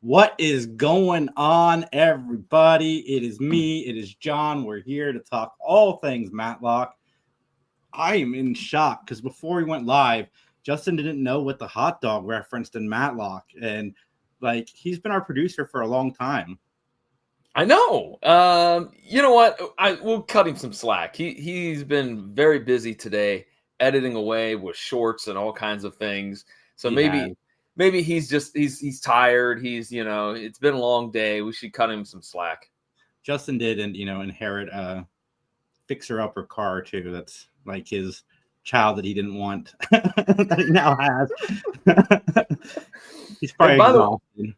What is going on, everybody? It is me. It is John. We're here to talk all things Matlock. I am in shock because before we went live, Justin didn't know what the hot dog referenced in Matlock. And he's been our producer for a long time. I know. You know what? We'll cut him some slack. He's been very busy today, editing away with shorts and all kinds of things. So maybe he's tired. It's been a long day. We should cut him some slack. Justin did, and inherit a fixer-upper car too. That's like his child that he didn't want that he now has. He's probably exhausted.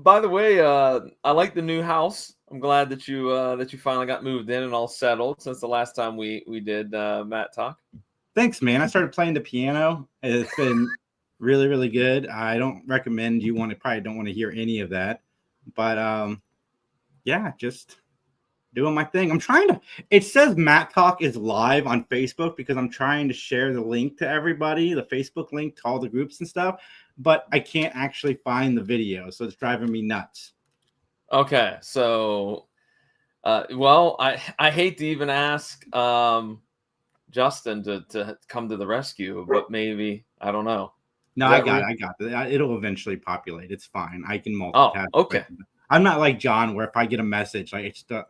By the way, I like the new house. I'm glad that you finally got moved in and all settled since the last time we did Mattalk. Thanks, man. I started playing the piano. It's been really, really good. I don't recommend probably don't want to hear any of that, but just doing my thing. It says Mattalk is live on Facebook because I'm trying to share the link to everybody, the Facebook link to all the groups and stuff, but I can't actually find the video, so it's driving me nuts. Okay, so I hate to even ask Justin to come to the rescue, but maybe, I don't know. No, I got it. It'll eventually populate. It's fine. I can multitask. Oh, okay. I'm not like John, where if I get a message, it's the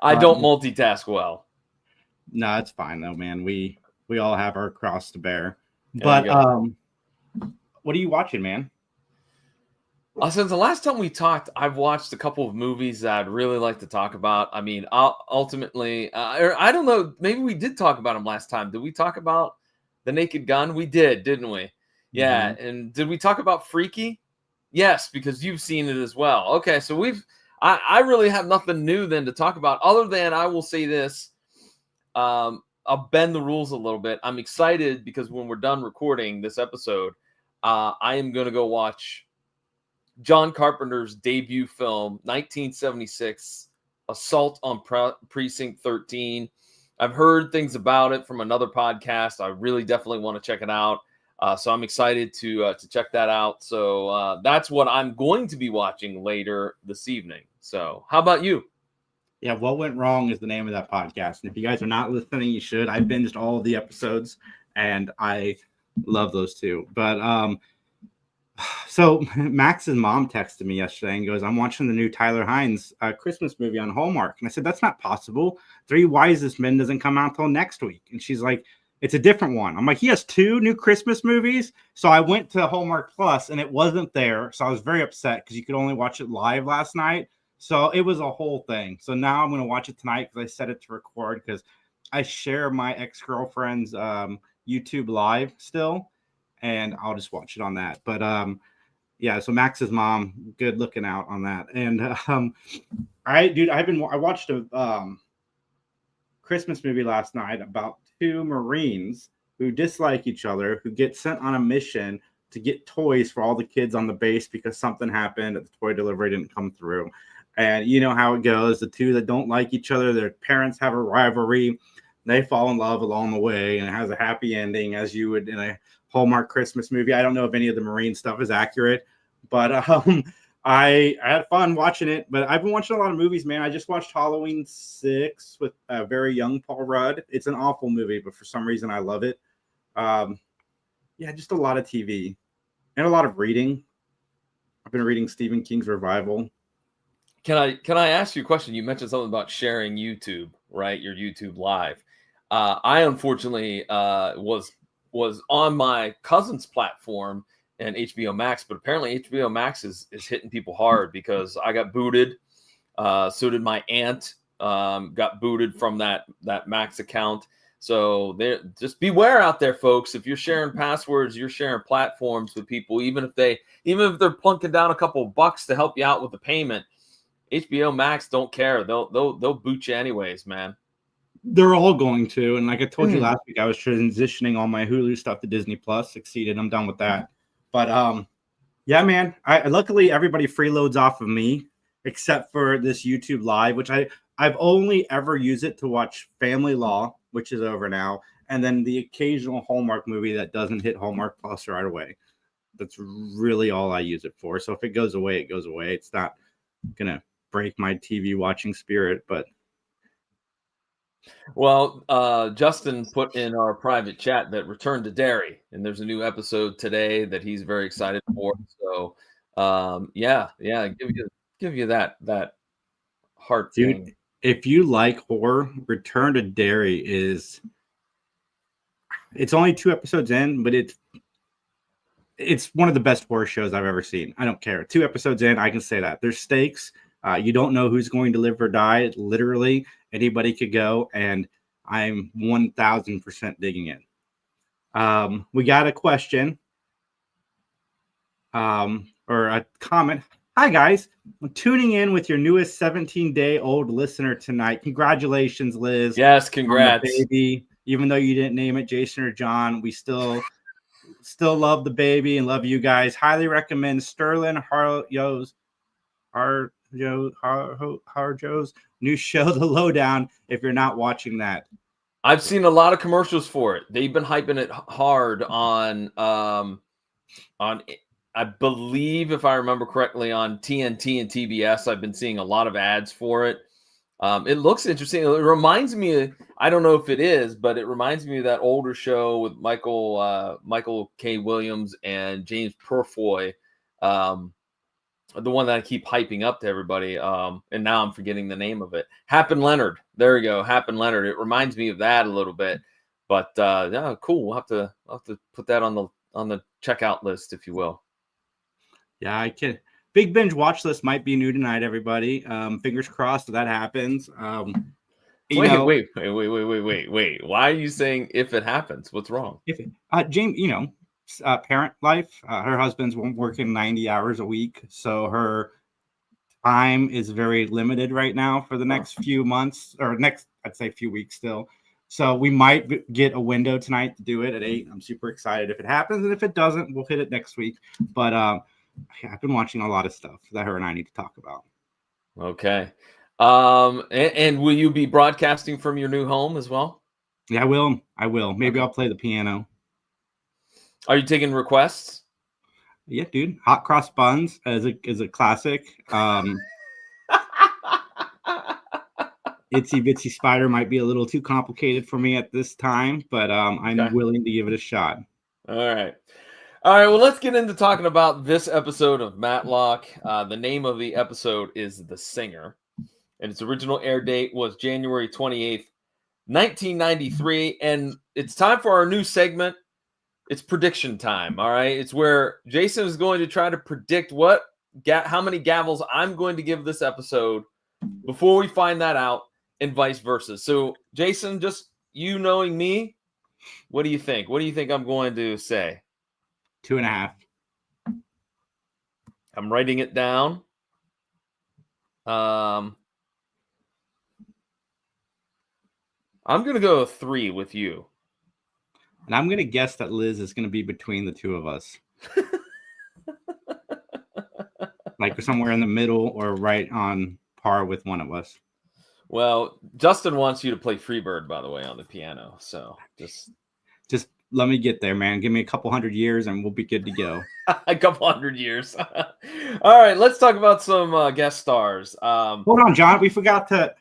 I don't multitask well. No, it's fine though, man. We all have our cross to bear. But what are you watching, man? Since the last time we talked, I've watched a couple of movies that I'd really like to talk about. I mean, ultimately, I don't know. Maybe we did talk about them last time. Did we talk about The Naked Gun? We did, didn't we? Yeah. Mm-hmm. And did we talk about Freaky? Yes, because you've seen it as well. Okay, so I really have nothing new then to talk about, other than I will say this. I'll bend the rules a little bit. I'm excited because when we're done recording this episode, I am going to go watch John Carpenter's debut film, 1976, Assault on Precinct 13. I've heard things about it from another podcast. I really definitely want to check it out. So I'm excited to check that out. So that's what I'm going to be watching later this evening. So how about you? Yeah, What Went Wrong is the name of that podcast. And if you guys are not listening, you should. I binged all of the episodes, and I love those two. But so Max's mom texted me yesterday and goes, I'm watching the new Tyler Hines Christmas movie on Hallmark. And I said, that's not possible. Three Wisest Men doesn't come out till next week. And she's like, it's a different one. I'm like, he has two new Christmas movies. So I went to Hallmark Plus, and it wasn't there. So I was very upset because you could only watch it live last night. So it was a whole thing. So now I'm going to watch it tonight because I set it to record because I share my ex-girlfriend's YouTube live still, and I'll just watch it on that. But yeah, so Max's mom, good looking out on that. And all right, dude, I watched a Christmas movie last night about two Marines who dislike each other, who get sent on a mission to get toys for all the kids on the base because something happened at the toy delivery didn't come through. And you know how it goes. The two that don't like each other, their parents have a rivalry. They fall in love along the way, and it has a happy ending, as you would in a Hallmark Christmas movie. I don't know if any of the Marine stuff is accurate, but I had fun watching it. But I've been watching a lot of movies, man. I just watched Halloween 6 with a very young Paul Rudd. It's an awful movie, but for some reason I love it. Yeah, just a lot of TV and a lot of reading. I've been reading Stephen King's Revival. Can I ask you a question? You mentioned something about sharing YouTube, right? Your YouTube live. I unfortunately was on my cousin's platform and HBO Max, but apparently HBO Max is hitting people hard because I got booted. So did my aunt. Got booted from that Max account. So just beware out there, folks. If you're sharing passwords, you're sharing platforms with people, even if they're plunking down a couple of bucks to help you out with the payment. HBO Max don't care. They'll boot you anyways, man. They're all going to. And like I told you last week, I was transitioning all my Hulu stuff to Disney Plus. Succeeded. I'm done with that. But yeah, man. Luckily everybody freeloads off of me except for this YouTube Live, which I've only ever used it to watch Family Law, which is over now, and then the occasional Hallmark movie that doesn't hit Hallmark Plus right away. That's really all I use it for. So if it goes away, it goes away. It's not gonna break my TV watching spirit, but Well, Justin put in our private chat that Return to Derry, and there's a new episode today that he's very excited for. So, yeah, give you that heart dude, thing. if you like horror, Return to Derry it's only 2 episodes in, but it's one of the best horror shows I've ever seen. I don't care. 2 episodes in, I can say that. There's stakes. You don't know who's going to live or die. Literally, anybody could go, and I'm 1,000% digging it. We got a question or a comment. Hi, guys. I'm tuning in with your newest 17-day-old listener tonight. Congratulations, Liz. Yes, On congrats. the baby. Even though you didn't name it Jason or John, we still love the baby and love you guys. Highly recommend Sterling Harjo's new show, The Lowdown, if you're not watching that. I've seen a lot of commercials for it. They've been hyping it hard on I believe, if I remember correctly, on TNT and TBS. I've been seeing a lot of ads for it. It looks interesting. It reminds me, I don't know if it is, but it reminds me of that older show with Michael K. Williams and James Purfoy, the one that I keep hyping up to everybody. And now I'm forgetting the name of it. Happen Leonard. There you go. Happen Leonard. It reminds me of that a little bit. But yeah, cool. We'll have to put that on the checkout list, if you will. Yeah, I can. Big binge watch list might be new tonight, everybody. Fingers crossed that happens. Wait. Why are you saying if it happens? What's wrong? If James, parent life. Her husband's working 90 hours a week, so her time is very limited right now for the next few months, or I'd say few weeks still. So we might get a window tonight to do it at 8. I'm super excited if it happens, and if it doesn't, we'll hit it next week. But I've been watching a lot of stuff that her and I need to talk about. Okay. And will you be broadcasting from your new home as well? Yeah, I will. Maybe I'll play the piano. Are you taking requests? Yeah, dude. Hot cross buns is a classic. Itsy Bitsy Spider might be a little too complicated for me at this time, but I'm willing to give it a shot. All right. Well, let's get into talking about this episode of Matlock. The name of the episode is The Singer, and its original air date was January 28th, 1993. And it's time for our new segment. It's prediction time. All right. It's where Jason is going to try to predict how many gavels I'm going to give this episode before we find that out, and vice versa. So, Jason, just you knowing me, what do you think? What do you think I'm going to say? 2.5. I'm writing it down. I'm going to go 3 with you. And I'm going to guess that Liz is going to be between the two of us. Like somewhere in the middle or right on par with one of us. Well, Justin wants you to play Freebird, by the way, on the piano. So just let me get there, man. Give me a couple hundred years and we'll be good to go. A couple hundred years. All right, let's talk about some guest stars. Hold on, John. We forgot to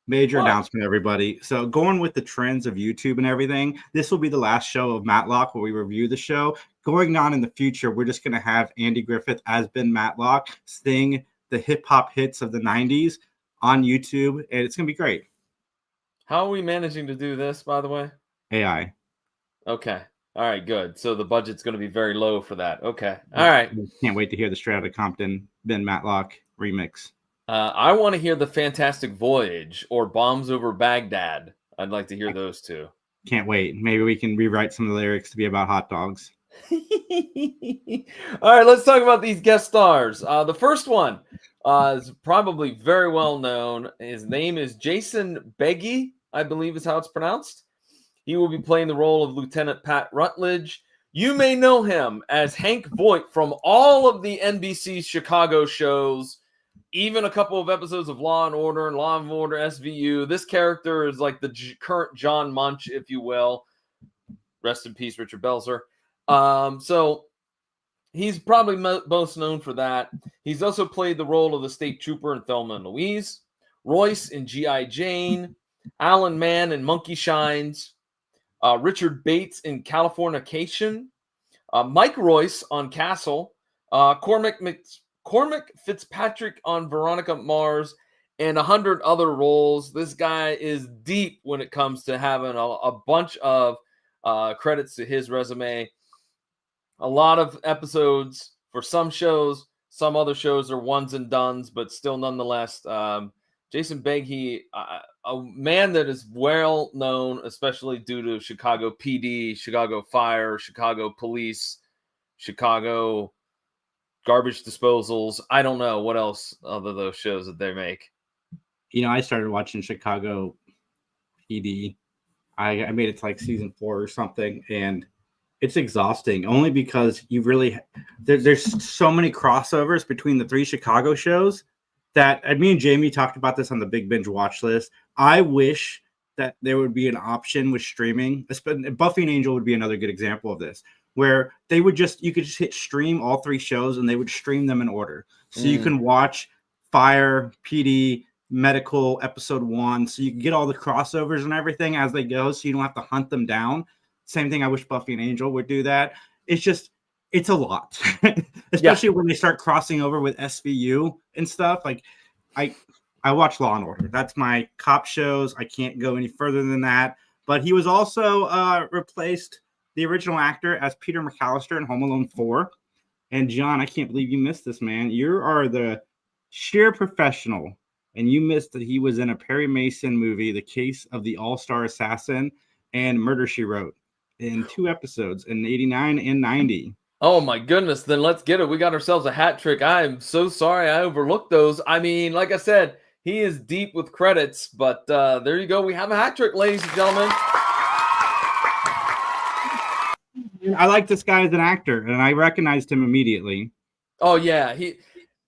major announcement, everybody. So going with the trends of YouTube and everything, this will be the last show of Matlock where we review the show. Going on in the future, we're just going to have Andy Griffith as Ben Matlock sing the hip hop hits of the 90s on YouTube, and it's going to be great. How are we managing to do this, by the way? AI. Okay. All right, good. So the budget's going to be very low for that. Okay. All right. Can't wait to hear the Straight Outta Compton Ben Matlock remix. I want to hear the Fantastic Voyage or Bombs Over Baghdad. I'd like to hear those two. Can't wait. Maybe we can rewrite some of the lyrics to be about hot dogs. All right, let's talk about these guest stars. The first one is probably very well known. His name is Jason Beggy, I believe is how it's pronounced. He will be playing the role of Lieutenant Pat Rutledge. You may know him as Hank Voight from all of the NBC Chicago shows, even a couple of episodes of Law & Order and Law & Order SVU. This character is like the current John Munch, if you will. Rest in peace, Richard Belzer. So he's probably most known for that. He's also played the role of the state trooper in Thelma and Louise, Royce in G.I. Jane, Alan Mann in Monkey Shines, Richard Bates in Californication, Mike Royce on Castle, Cormac Fitzpatrick on Veronica Mars, and 100 other roles. This guy is deep when it comes to having a bunch of credits to his resume. A lot of episodes for some shows. Some other shows are ones and dones, but still nonetheless, Jason Beghe, a man that is well known, especially due to Chicago PD, Chicago Fire, Chicago Police, Chicago Garbage Disposals. I don't know what else other those shows that they make. You know, I started watching Chicago PD. I made it to like season 4 or something, and it's exhausting only because you really there's so many crossovers between the 3 Chicago shows that me and Jamie talked about this on the Big Binge watch list. I wish that there would be an option with streaming. Buffy and Angel would be another good example of this, where you could just hit stream all 3 shows and they would stream them in order. So you can watch Fire, PD, Medical, episode 1. So you can get all the crossovers and everything as they go. So you don't have to hunt them down. Same thing. I wish Buffy and Angel would do that. It's a lot, especially when they start crossing over with SVU and stuff. Like I watch Law and Order. That's my cop shows. I can't go any further than that. But he was also replaced the original actor as Peter McAllister in Home Alone 4. And John, I can't believe you missed this, man. You are the sheer professional, and you missed that he was in a Perry Mason movie, The Case of the All-Star Assassin, and Murder, She Wrote, in 2 episodes in 89 and 90. Oh my goodness, then let's get it. We got ourselves a hat trick. I am so sorry I overlooked those. I mean, like I said, he is deep with credits, but there you go. We have a hat trick, ladies and gentlemen. I like this guy as an actor, and I recognized him immediately. Oh yeah,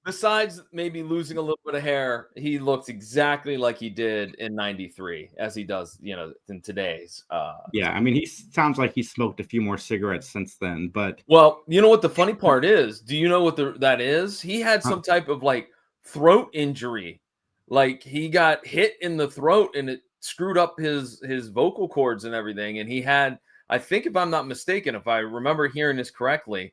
besides maybe losing a little bit of hair, he looks exactly like he did in 93 as he does, in today's. Yeah, I mean, he sounds like he smoked a few more cigarettes since then, but... Well, you know what the funny part is? Do you know what that is? He had some type of, throat injury. Like, he got hit in the throat, and it screwed up his vocal cords and everything, and he had, I think if I'm not mistaken, if I remember hearing this correctly,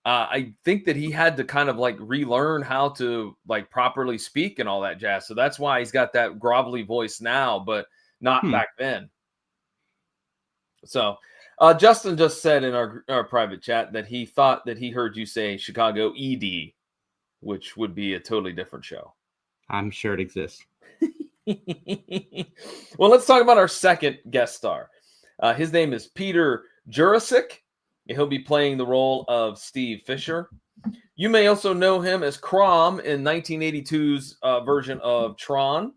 I think that he had to kind of relearn how to properly speak and all that jazz. So that's why he's got that grovelly voice now, but not back then. So Justin just said in our private chat that he thought that he heard you say Chicago ED, which would be a totally different show. I'm sure it exists. Well, let's talk about our second guest star. His name is Peter Jurasik. He'll be playing the role of Steve Fisher. You may also know him as Crom in 1982's version of Tron.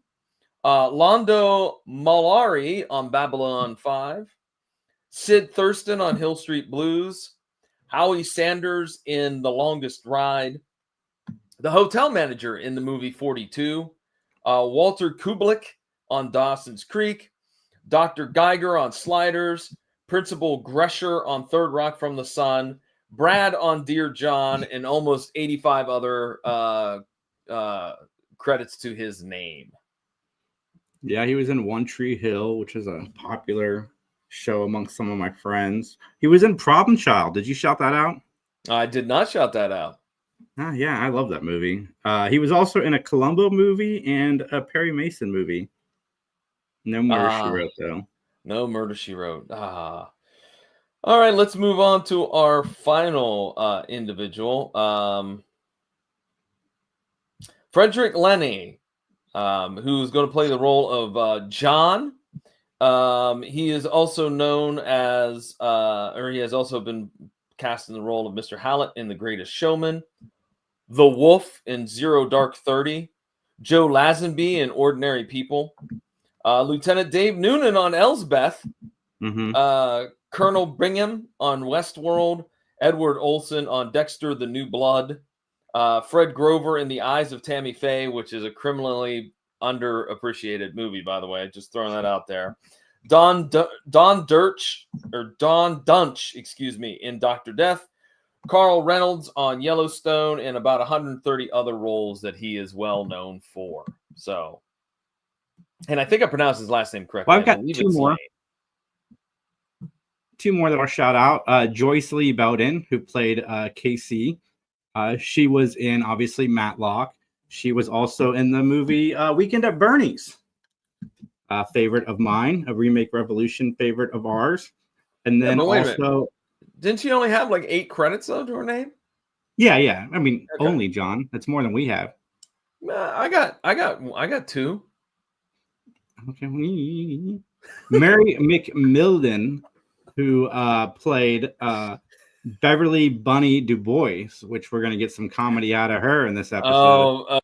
Londo Mollari on Babylon 5. Sid Thurston on Hill Street Blues. Howie Sanders in The Longest Ride. The hotel manager in the movie 42. Walter Kublik on Dawson's Creek. Dr. Geiger on Sliders. Principal Gresher on Third Rock from the Sun, Brad on Dear John, and almost 85 other credits to his name. Yeah, he was in One Tree Hill, which is a popular show amongst some of my friends. He was in Problem Child. Did you shout that out? I did not shout that out. Yeah, I love that movie. He was also in a Columbo movie and a Perry Mason movie. No Murder, She Wrote, though. No Murder, She Wrote. All right, let's move on to our final individual. Frederick Lenny, who's going to play the role of John. He is also known as, he has also been cast in the role of Mr. Hallett in The Greatest Showman, The Wolf in Zero Dark 30, Joe Lazenby in Ordinary People, Lieutenant Dave Noonan on Elsbeth, Colonel Bingham on Westworld, Edward Olson on Dexter, The New Blood, Fred Grover in The Eyes of Tammy Faye, which is a criminally underappreciated movie, by the way. Just throwing that out there. Don Dunch, in Dr. Death, Carl Reynolds on Yellowstone, and about 130 other roles that he is well known for. So, and I think I pronounced his last name correctly. Well, I've I got believe two it's more. Lane. Two more that I'll shout out. Joyce Lee Bowden, who played Casey. She was in, obviously, Matlock. She was also in the movie Weekend at Bernie's. Favorite of mine, a remake Revolution favorite of ours. And then but wait a also... Didn't she only have like 8 credits though to her name? Yeah. I mean, Okay. only, John. That's more than we have. I got 2. Okay. Mary McMillan, who played Beverly Bunny Du Bois, which we're going to get some comedy out of her in this episode.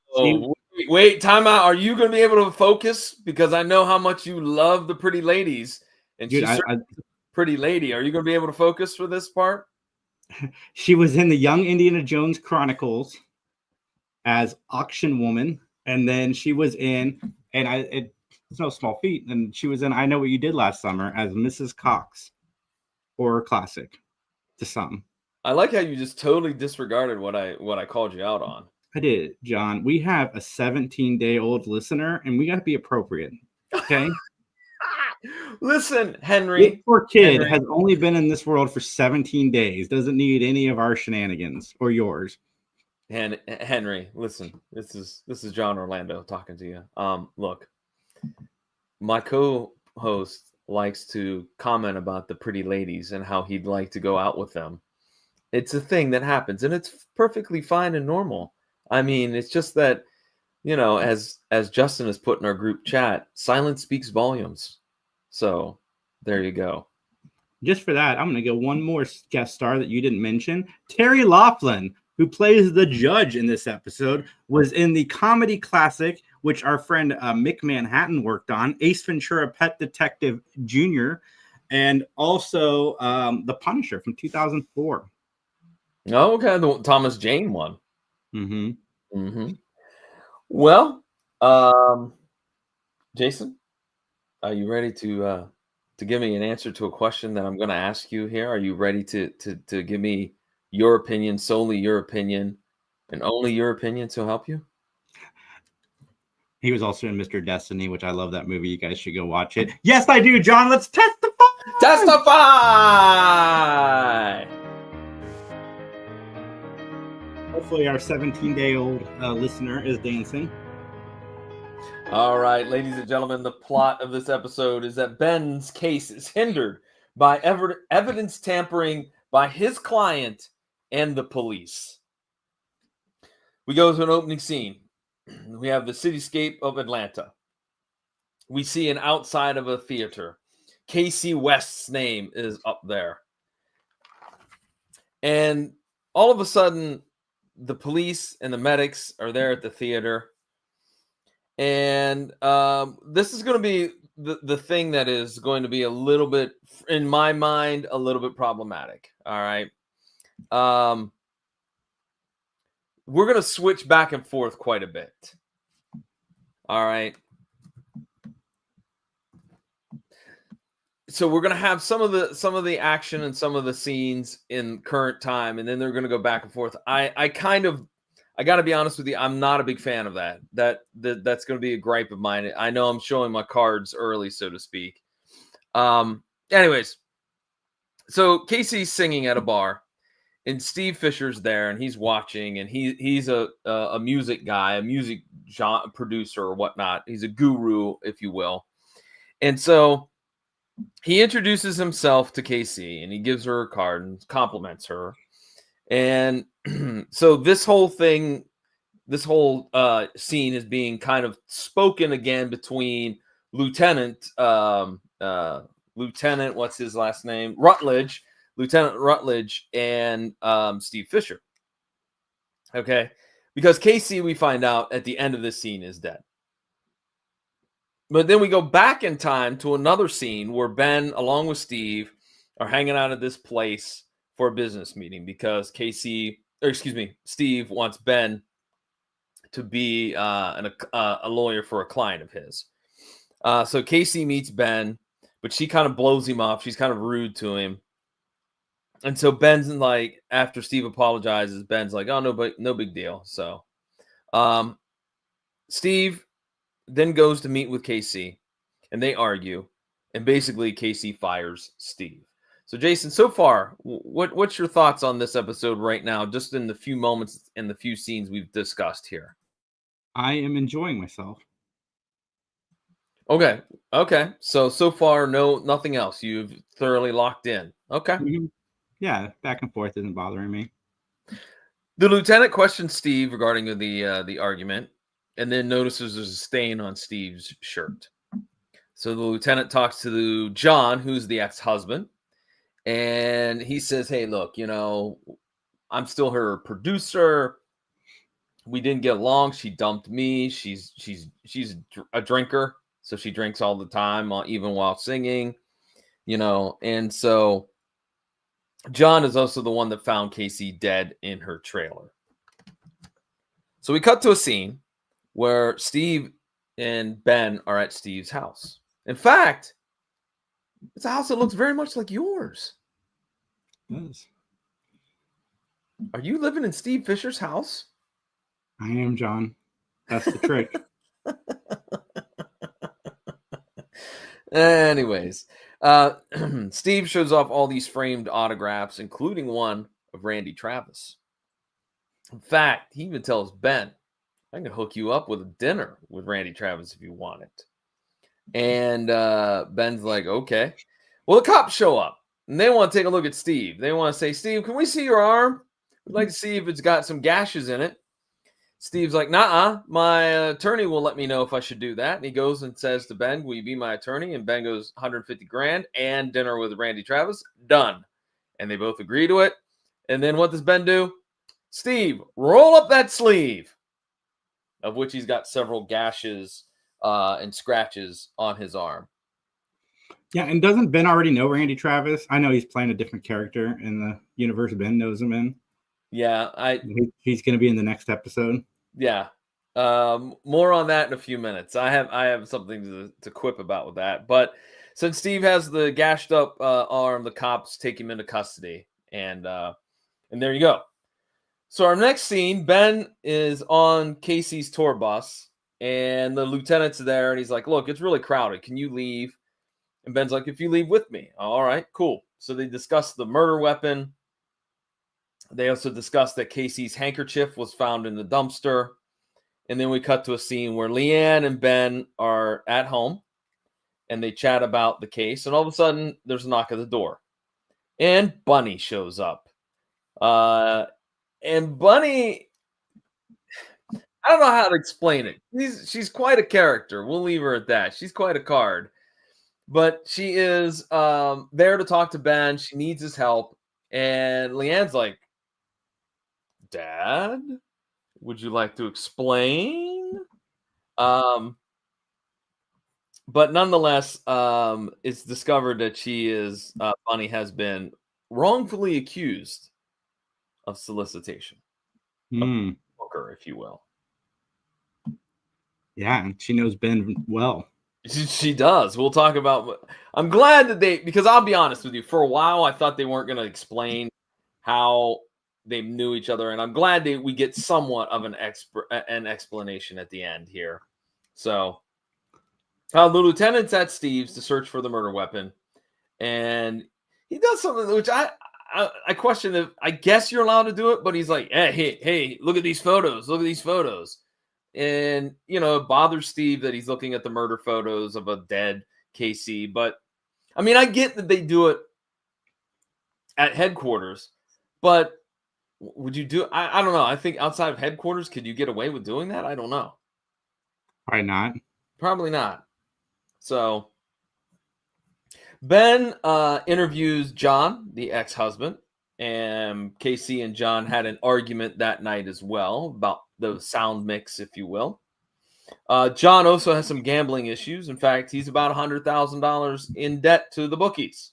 Wait, time out. Are you going to be able to focus? Because I know how much you love the pretty ladies, and Dude, she's a pretty lady. Are you going to be able to focus for this part? She was in the Young Indiana Jones Chronicles as Auction Woman, and then she was in, and it's no small feat, and she was in I Know What You Did Last Summer as Mrs. Cox. Horror classic to some. I like how you just totally disregarded what I called you out on. I did, John. We have a 17-day-old listener, and we got to be appropriate. Okay. Listen, Henry. This poor kid has only been in this world for 17 days. Doesn't need any of our shenanigans or yours. And Henry, listen. This is John Orlando talking to you. Look, my co-host likes to comment about the pretty ladies and how he'd like to go out with them. It's a thing that happens, and it's perfectly fine and normal. I mean, it's just that, as Justin has put in our group chat, silence speaks volumes. So there you go. Just for that, I'm going to go one more guest star that you didn't mention. Terry Laughlin, who plays the judge in this episode, was in the comedy classic, which our friend Mick Manhattan worked on, Ace Ventura: Pet Detective Jr., and also The Punisher from 2004. Oh, okay, the Thomas Jane one. Mm-hmm. Well, Jason, are you ready to give me an answer to a question that I'm going to ask you here? Are you ready to give me your opinion, solely your opinion, and only your opinion to help you? He was also in Mr. Destiny, which I love that movie. You guys should go watch it. Yes, I do, John. Let's testify! Testify! Hopefully our 17-day-old listener is dancing. All right, ladies and gentlemen, the plot of this episode is that Ben's case is hindered by evidence tampering by his client and the police. We go to an opening scene. We have the cityscape of Atlanta. We see an outside of a theater. Casey West's name is up there. And all of a sudden, the police and the medics are there at the theater. And this is going to be the thing that is going to be a little bit, in my mind, a little bit problematic. All right. We're going to switch back and forth quite a bit. All right. So we're going to have some of the action and some of the scenes in current time, and then they're going to go back and forth. I got to be honest with you. I'm not a big fan of that. That's going to be a gripe of mine. I know I'm showing my cards early, so to speak. Anyways, so Casey's singing at a bar, and Steve Fisher's there, and he's watching, and he's a music guy, a music producer or whatnot. He's a guru, if you will. And so he introduces himself to Casey, and he gives her a card and compliments her. And so this whole scene is being kind of spoken again between Lieutenant, what's his last name? Lieutenant Rutledge and Steve Fisher. Okay. Because Casey, we find out at the end of this scene, is dead. But then we go back in time to another scene where Ben, along with Steve, are hanging out at this place for a business meeting because Steve wants Ben to be a lawyer for a client of his. So Casey meets Ben, but she kind of blows him off. She's kind of rude to him. And so Ben's like, after Steve apologizes, Ben's like, oh, no big deal. So Steve then goes to meet with Casey and they argue. And basically Casey fires Steve. So Jason, so far, what's your thoughts on this episode right now, just in the few moments and the few scenes we've discussed here? I am enjoying myself. Okay. So far, nothing else. You've thoroughly locked in. Okay. Mm-hmm. Yeah, back and forth isn't bothering me. The lieutenant questions Steve regarding the argument, and then notices there's a stain on Steve's shirt. So the lieutenant talks to John, who's the ex-husband, and he says, "Hey, look, I'm still her producer. We didn't get along. She dumped me. She's a drinker, so she drinks all the time, even while singing, And so John is also the one that found Casey dead in her trailer. So we cut to a scene where Steve and Ben are at Steve's house. In fact, it's a house that looks very much like yours. It does. Are you living in Steve Fisher's house? I am, John. That's the trick. Anyways, Steve shows off all these framed autographs, including one of Randy Travis. In fact, he even tells Ben, I can hook you up with a dinner with Randy Travis if you want it. And Ben's like, okay. Well, the cops show up and they want to take a look at Steve. They want to say, Steve, can we see your arm? We'd like to see if it's got some gashes in it. Steve's like, nah, my attorney will let me know if I should do that. And he goes and says to Ben, will you be my attorney? And Ben goes, 150 grand and dinner with Randy Travis. Done. And they both agree to it. And then what does Ben do? Steve, roll up that sleeve, of which he's got several gashes and scratches on his arm. Yeah, and doesn't Ben already know Randy Travis? I know he's playing a different character in the universe Ben knows him in. Yeah, he's going to be in the next episode. Yeah, more on that in a few minutes. I have something to quip about with that. But since Steve has the gashed up arm, the cops take him into custody, and there you go. So our next scene, Ben is on Casey's tour bus, and the lieutenant's there, and he's like, "Look, it's really crowded. Can you leave?" And Ben's like, "If you leave with me." All right, cool. So they discuss the murder weapon. They also discussed that Casey's handkerchief was found in the dumpster. And then we cut to a scene where Leanne and Ben are at home and they chat about the case. And all of a sudden, there's a knock at the door. And Bunny shows up. And Bunny, I don't know how to explain it. She's quite a character. We'll leave her at that. She's quite a card. But she is there to talk to Ben. She needs his help. And Leanne's like, Dad, would you like to explain? But nonetheless, it's discovered that Bunny has been wrongfully accused of solicitation. Of hooker, if you will. Yeah, and she knows Ben well. She does. We'll talk about. I'm glad that because I'll be honest with you, for a while I thought they weren't going to explain how they knew each other, and I'm glad we get somewhat of an explanation at the end here. So, the lieutenant's at Steve's to search for the murder weapon, and he does something which I question if I guess you're allowed to do it, but he's like, hey, look at these photos, and it bothers Steve that he's looking at the murder photos of a dead Casey. But I mean, I get that they do it at headquarters, but would you do? I don't know. I think outside of headquarters, could you get away with doing that? I don't know. Probably not. Probably not. So Ben interviews John, the ex-husband, and Casey and John had an argument that night as well about the sound mix, if you will. John also has some gambling issues. In fact, he's about $100,000 in debt to the bookies.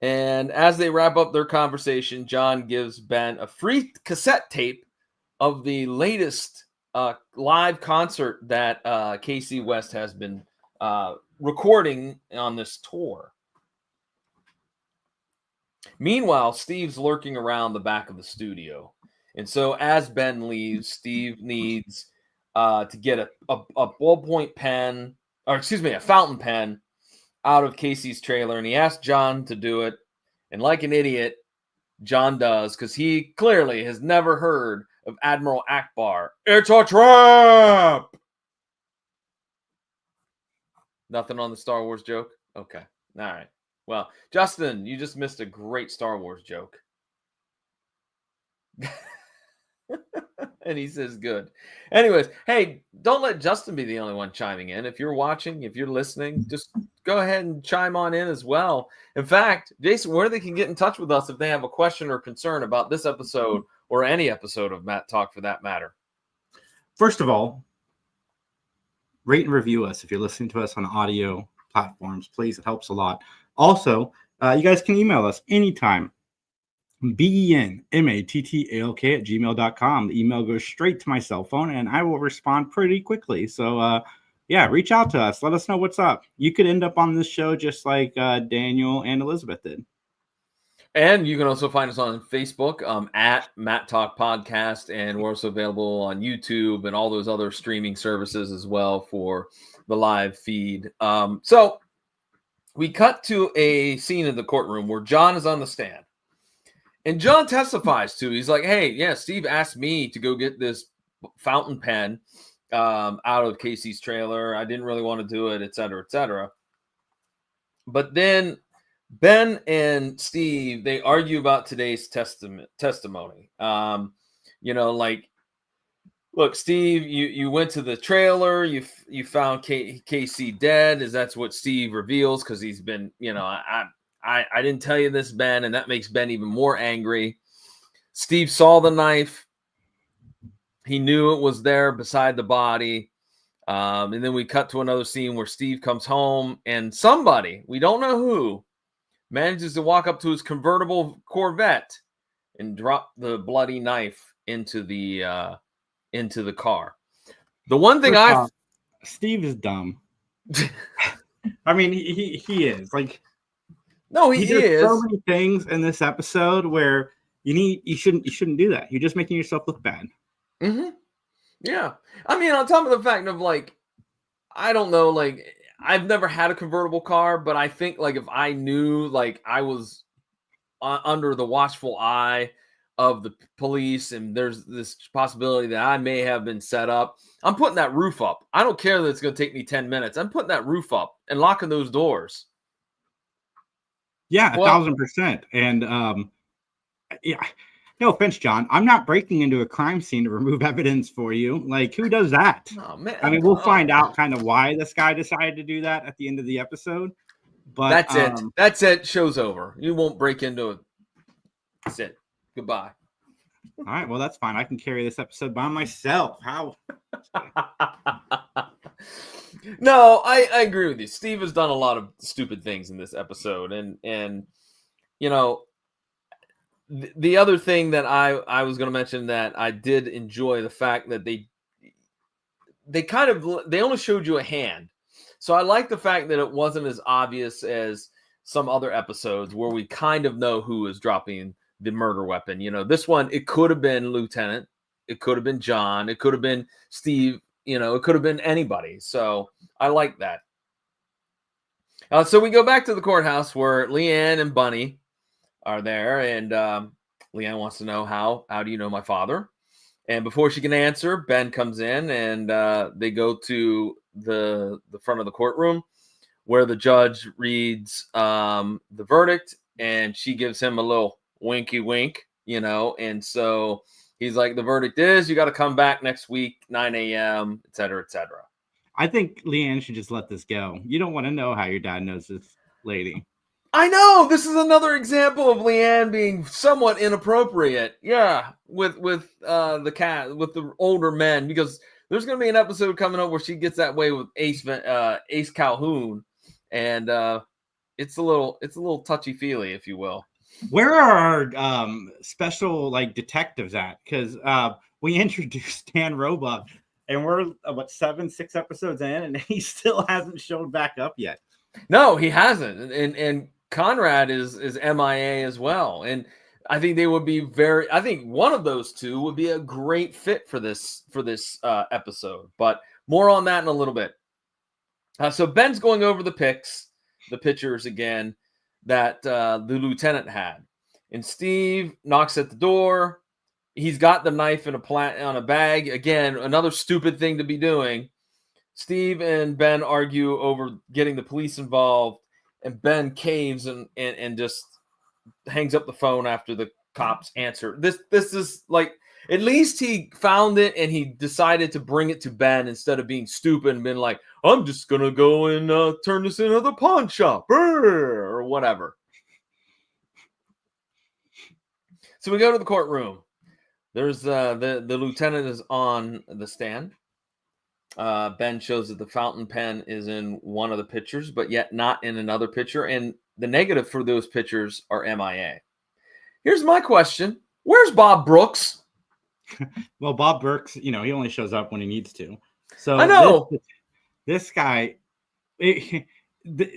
And as they wrap up their conversation, John gives Ben a free cassette tape of the latest live concert that Casey West has been recording on this tour. Meanwhile, Steve's lurking around the back of the studio. And so as Ben leaves, Steve needs to get a ballpoint pen, or excuse me, a fountain pen out of Casey's trailer. And he asks John to do it. And like an idiot, John does, because he clearly has never heard of Admiral Akbar. It's a trap! Nothing on the Star Wars joke? Okay. All right. Well, Justin, you just missed a great Star Wars joke. And he says good. Anyways, hey, don't let Justin be the only one chiming in. If you're watching, if you're listening, just go ahead and chime on in as well. In fact, Jason, where they can get in touch with us if they have a question or concern about this episode or any episode of Mattalk for that matter. First of all, rate and review us if you're listening to us on audio platforms. Please, it helps a lot. Also, you guys can email us anytime. benmattalk@gmail.com. The email goes straight to my cell phone, and I will respond pretty quickly. So, yeah, reach out to us. Let us know what's up. You could end up on this show just like Daniel and Elizabeth did. And you can also find us on Facebook at Mattalk Podcast, and we're also available on YouTube and all those other streaming services as well for the live feed. So we cut to a scene in the courtroom where John is on the stand. And John testifies to, he's like, hey, yeah, Steve asked me to go get this fountain pen out of Casey's trailer. I didn't really want to do it, et cetera, et cetera. But then Ben and Steve, they argue about today's testimony. Like, look, Steve, you went to the trailer, you found Casey dead, as that's what Steve reveals, because he's been, I didn't tell you this, Ben, and that makes Ben even more angry. Steve saw the knife. He knew it was there beside the body. And then we cut to another scene where Steve comes home, and somebody, we don't know who, manages to walk up to his convertible Corvette and drop the bloody knife into the car. The one thing Steve is dumb. I mean, he is like. No, he is. So many things in this episode where you shouldn't do that. You're just making yourself look bad. Mm-hmm. Yeah. I mean, on top of the fact of like, I don't know, like I've never had a convertible car, but I think like if I knew like I was under the watchful eye of the police and there's this possibility that I may have been set up, I'm putting that roof up. I don't care that it's going to take me 10 minutes. I'm putting that roof up and locking those doors. Yeah, 1,000%. And yeah, no offense, John. I'm not breaking into a crime scene to remove evidence for you. Like, who does that? Oh, man. I mean, we'll find out kind of why this guy decided to do that at the end of the episode. But that's it. That's it. Show's over. You won't break into it. That's it. Goodbye. All right. Well, that's fine. I can carry this episode by myself. How? No, I agree with you. Steve has done a lot of stupid things in this episode, and the other thing that I was going to mention that I did enjoy the fact that they only showed you a hand, so I like the fact that it wasn't as obvious as some other episodes where we kind of know who is dropping the murder weapon. This one, it could have been Lieutenant, it could have been John, it could have been Steve. It could have been anybody. So I like that. So we go back to the courthouse where Leanne and Bunny are there. And Leanne wants to know, how do you know my father? And before she can answer, Ben comes in and they go to the front of the courtroom where the judge reads the verdict. And she gives him a little winky wink, and so he's like, the verdict is you got to come back next week, 9 a.m., et cetera, et cetera. I think Leanne should just let this go. You don't want to know how your dad knows this lady. I know. This is another example of Leanne being somewhat inappropriate. Yeah, with the older men, because there's going to be an episode coming up where she gets that way with Ace Calhoun, and it's a little touchy-feely, if you will. Where are our special detectives at? Because we introduced Dan Roebuck, and we're 6 episodes in, and he still hasn't shown back up yet. No, he hasn't. And Conrad is MIA as well, and I think they would be very. I think one of those two would be a great fit for this episode. But more on that in a little bit. So Ben's going over the pictures again that the lieutenant had, and Steve knocks at the door. He's got the knife in on a bag. Again, another stupid thing to be doing. Steve and Ben argue over getting the police involved, and Ben caves and just hangs up the phone after the cops answer. This is like, at least he found it and he decided to bring it to Ben instead of being stupid and being like, I'm just gonna go and turn this into the pawn shop or whatever. So we go to the courtroom. There's the lieutenant is on the stand. Ben shows that the fountain pen is in one of the pictures, but yet not in another picture. And the negative for those pictures are MIA. Here's my question. Where's Bob Brooks? Well, Bob Brooks, he only shows up when he needs to. So I know. This guy,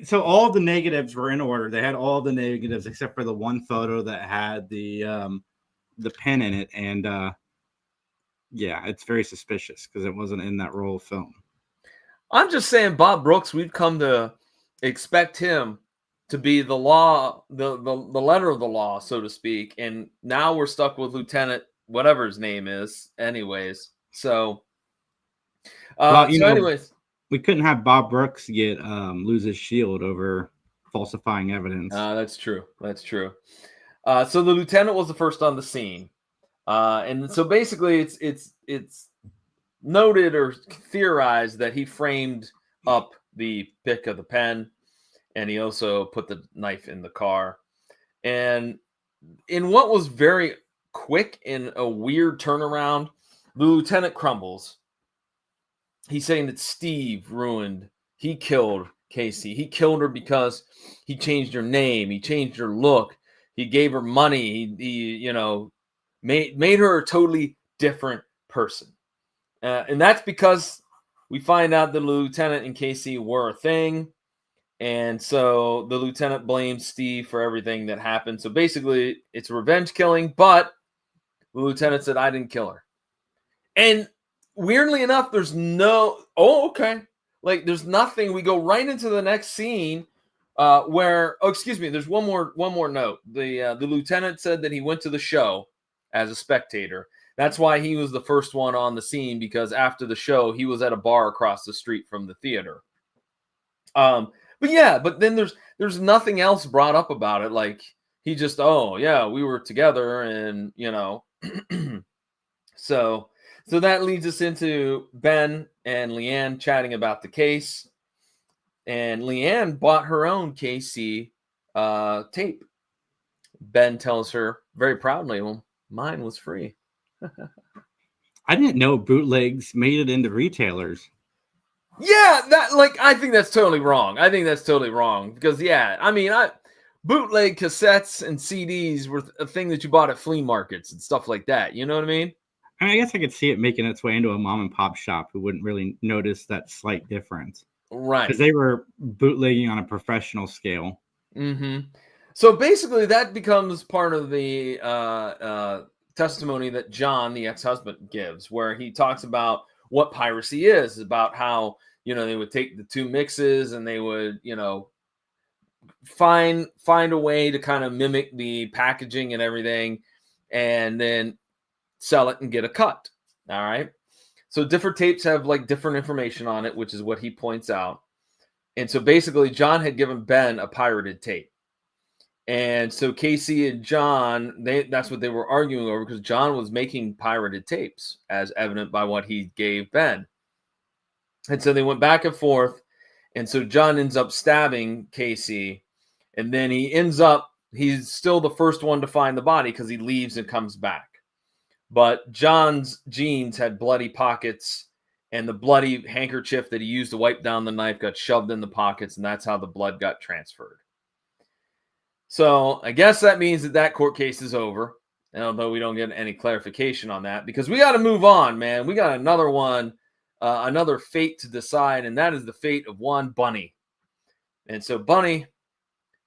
so all the negatives were in order. They had all the negatives except for the one photo that had the pen in it. And yeah, it's very suspicious because it wasn't in that roll of film. I'm just saying, Bob Brooks, we've come to expect him to be the law, the letter of the law, so to speak. And now we're stuck with Lieutenant, whatever his name is, anyways. So, anyways, we couldn't have Bob Brooks get lose his shield over falsifying evidence. That's true. That's true. So the lieutenant was the first on the scene. And so basically it's noted or theorized that he framed up the pick of the pen, and he also put the knife in the car. And in what was very quick and a weird turnaround, the lieutenant crumbles. He's saying that Steve he killed Casey. He killed her because he changed her name. He changed her look. He gave her money. He made her a totally different person. And that's because we find out the lieutenant and Casey were a thing. And so the lieutenant blames Steve for everything that happened. So basically, it's revenge killing, but the lieutenant said, I didn't kill her. And weirdly enough, there's no, there's nothing. We go right into the next scene there's one more note. The lieutenant said that he went to the show as a spectator. That's why he was the first one on the scene, because after the show, he was at a bar across the street from the theater. But then there's nothing else brought up about it. Like, he just, we were together, and so that leads us into Ben and Leanne chatting about the case. And Leanne bought her own KC tape. Ben tells her very proudly, well, mine was free. I didn't know bootlegs made it into retailers. Yeah, I think that's totally wrong. Because bootleg cassettes and CDs were a thing that you bought at flea markets and stuff like that. You know what I mean? I guess I could see it making its way into a mom and pop shop who wouldn't really notice that slight difference. Right. Because they were bootlegging on a professional scale. Mm-hmm. So basically that becomes part of the testimony that John, the ex-husband, gives, where he talks about what piracy is, about how, they would take the two mixes and they would, find a way to kind of mimic the packaging and everything, and then sell it and get a cut. All right. So different tapes have different information on it, which is what he points out. And so basically John had given Ben a pirated tape. And so Casey and John, that's what they were arguing over, because John was making pirated tapes, as evident by what he gave Ben. And so they went back and forth. And so John ends up stabbing Casey. And then he's still the first one to find the body because he leaves and comes back. But John's jeans had bloody pockets, and the bloody handkerchief that he used to wipe down the knife got shoved in the pockets, and that's how the blood got transferred. So I guess that means that court case is over, and although we don't get any clarification on that, because we got to move on, man. We got another one, another fate to decide, and that is the fate of one Bunny. And so Bunny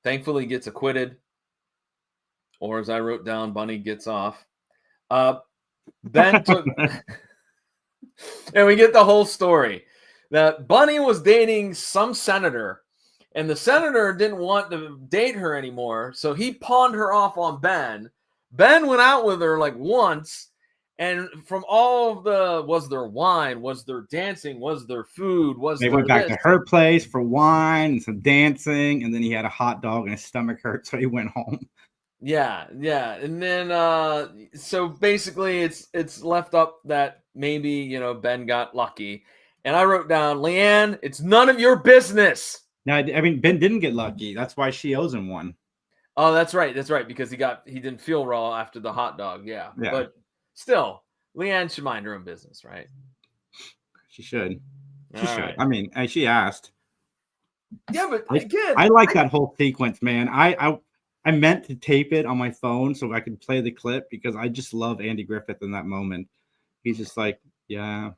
thankfully gets acquitted, or as I wrote down, Bunny gets off. Ben took, and we get the whole story that Bunny was dating some senator, and the senator didn't want to date her anymore, so he pawned her off on Ben. Ben went out with her like once, and from all of the, was there wine, was there dancing, was there food, They went back to her place for wine and some dancing, and then he had a hot dog and his stomach hurt, so he went home. Yeah. And then so basically it's left up that maybe, Ben got lucky. And I wrote down, Leanne, it's none of your business. No, I mean, Ben didn't get lucky. That's why she owes him one. Oh, that's right. Because he didn't feel raw after the hot dog. Yeah. But still, Leanne should mind her own business, right? She should. She should. Right. I mean, she asked. Yeah, but again, I like that whole sequence, man. I meant to tape it on my phone so I could play the clip because I just love Andy Griffith in that moment. He's just like, yeah.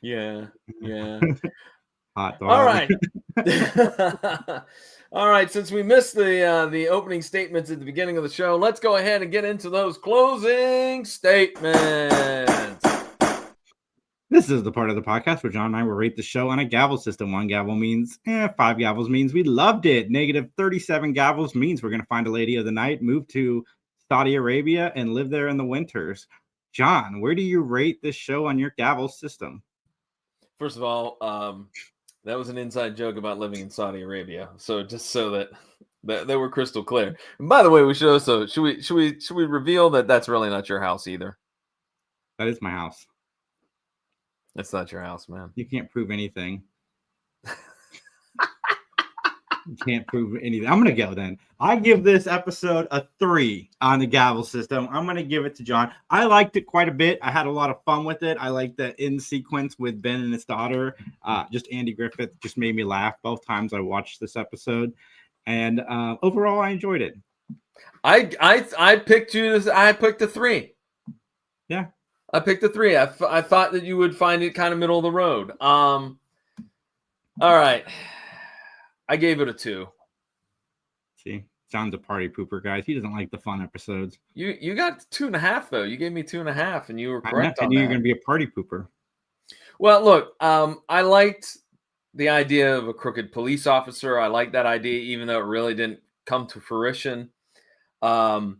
Yeah. Hot dog. All right. All right. Since we missed the opening statements at the beginning of the show, let's go ahead and get into those closing statements. This is the part of the podcast where John and I will rate the show on a gavel system. 1 gavel means 5 gavels means we loved it. Negative 37 gavels means we're going to find a lady of the night, move to Saudi Arabia, and live there in the winters. John, where do you rate this show on your gavel system? First of all, that was an inside joke about living in Saudi Arabia. So just so that they were crystal clear. And by the way, we should also should we reveal that that's really not your house either? That is my house. That's not your house, man. You can't prove anything. You can't prove anything. I'm going to go then. I give this episode a 3 on the gavel system. I'm going to give it to John. I liked it quite a bit. I had a lot of fun with it. I liked the end sequence with Ben and his daughter. Just Andy Griffith just made me laugh both times I watched this episode. And overall, I enjoyed it. I picked a 3. Yeah. I picked a 3. I thought that you would find it kind of middle of the road. All right. I gave it a 2. See, John's a party pooper, guys. He doesn't like the fun episodes. You got 2.5 though. You gave me 2.5, and you were correct. I knew you were going to be a party pooper. Well, look, I liked the idea of a crooked police officer. I liked that idea, even though it really didn't come to fruition. I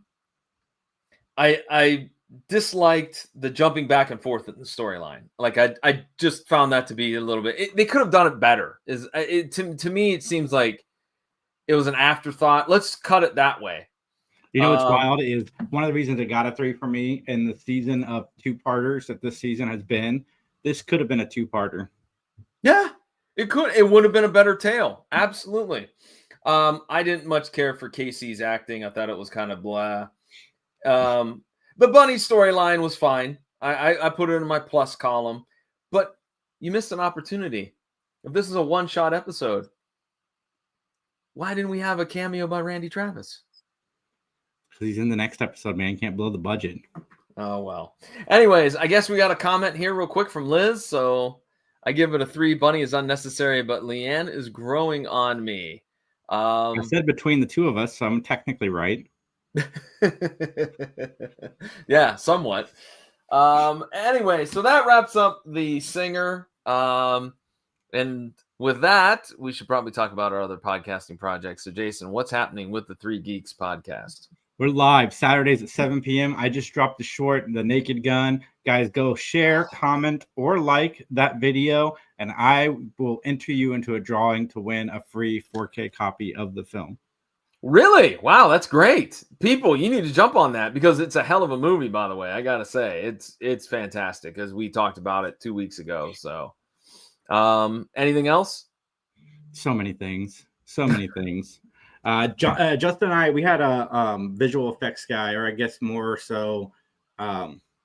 disliked the jumping back and forth in the storyline. Like I just found that to be a little bit. They could have done it better. To me, it seems like it was an afterthought. Let's cut it that way. You know what's wild is one of the reasons it got a 3 for me in the season of 2-parters that this season has been. This could have been a 2-parter. Yeah, it could. It would have been a better tale. Absolutely. I didn't much care for Casey's acting. I thought it was kind of blah. The bunny storyline was fine. I put it in my plus column, but you missed an opportunity. If this is a one-shot episode, why didn't we have a cameo by Randy Travis? Because he's in the next episode, man. Can't blow the budget. Oh, well. Anyways, I guess we got a comment here real quick from Liz. So I give it a 3. Bunny is unnecessary, but Leanne is growing on me. I said between the two of us, so I'm technically right. Yeah, somewhat. Anyway, so that wraps up the singer. And with that, we should probably talk about our other podcasting projects. So, Jason, what's happening with the 3 Geeks podcast? We're live Saturdays at 7 p.m. I just dropped the short, The Naked Gun. Guys, go share, comment, or like that video, and I will enter you into a drawing to win a free 4K copy of the film. Really? Wow, that's great. People, you need to jump on that because it's a hell of a movie, by the way. I got to say, it's fantastic because we talked about it 2 weeks ago. So, anything else? So many things. Justin and I, we had a visual effects guy, or I guess more so,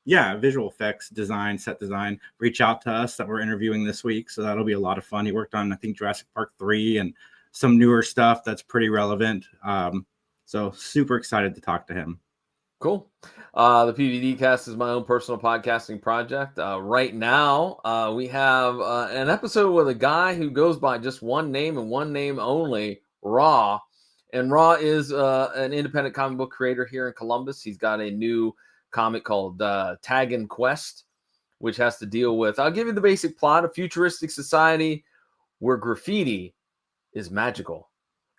visual effects set design, reach out to us that we're interviewing this week. So that'll be a lot of fun. He worked on, I think, Jurassic Park 3 and some newer stuff that's pretty relevant. So super excited to talk to him. Cool. The PVD Cast is my own personal podcasting project. Right now, we have an episode with a guy who goes by just one name and one name only, Raw. And Raw is an independent comic book creator here in Columbus. He's got a new comic called Tag and Quest, which has to deal with, I'll give you the basic plot, a futuristic society where graffiti is magical.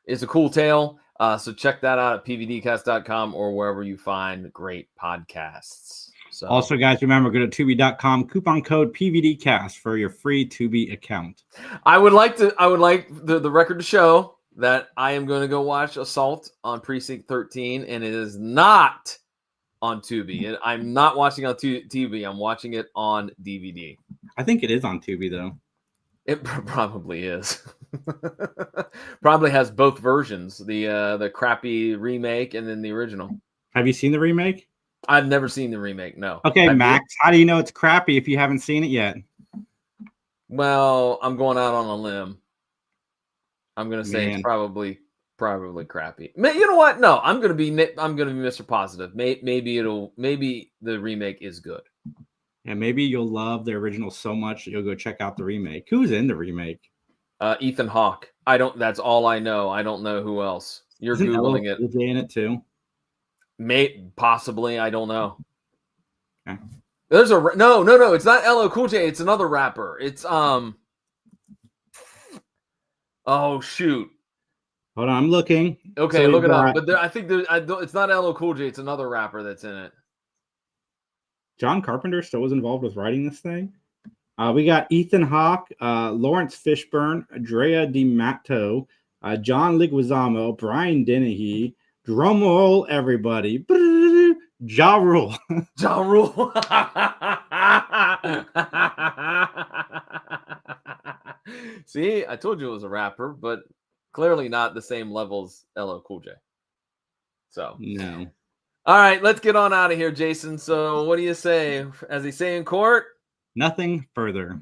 It's a cool tale. So check that out at pvdcast.com or wherever you find great podcasts. So Also, guys, remember, go to Tubi.com, coupon code PVDcast for your free Tubi account. I would like the record to show that I am going to go watch Assault on Precinct 13, and it is not on Tubi. I'm not watching on Tubi. I'm watching it on DVD. I think it is on Tubi, though. It probably is. Probably has both versions, the crappy remake and then the original. Have you seen the remake? I've never seen the remake, no. Okay, Max, how do you know it's crappy if you haven't seen it yet? Well, I'm going out on a limb. I'm going to say it's probably crappy. You know what? No, I'm going to be Mr. Positive. Maybe the remake is good. And maybe you'll love the original so much that you'll go check out the remake. Who's in the remake? Ethan Hawke. That's all I know. I don't know who else. You're Isn't Googling it. Is he in it too? Possibly. I don't know. Okay. There's no. It's not LL Cool J. It's another rapper. It's Oh shoot. Hold on, I'm looking. Okay, so look it up. But I think it's not LL Cool J. It's another rapper that's in it. John Carpenter still was involved with writing this thing. We got Ethan Hawke, Lawrence Fishburne, Drea DiMatto, John Leguizamo, Brian Dennehy. Drumroll, everybody. Ja Rule. Ja Rule. See, I told you it was a rapper, but clearly not the same level as LL Cool J. So no. All right, let's get on out of here, Jason. So what do you say? As they say in court? Nothing further.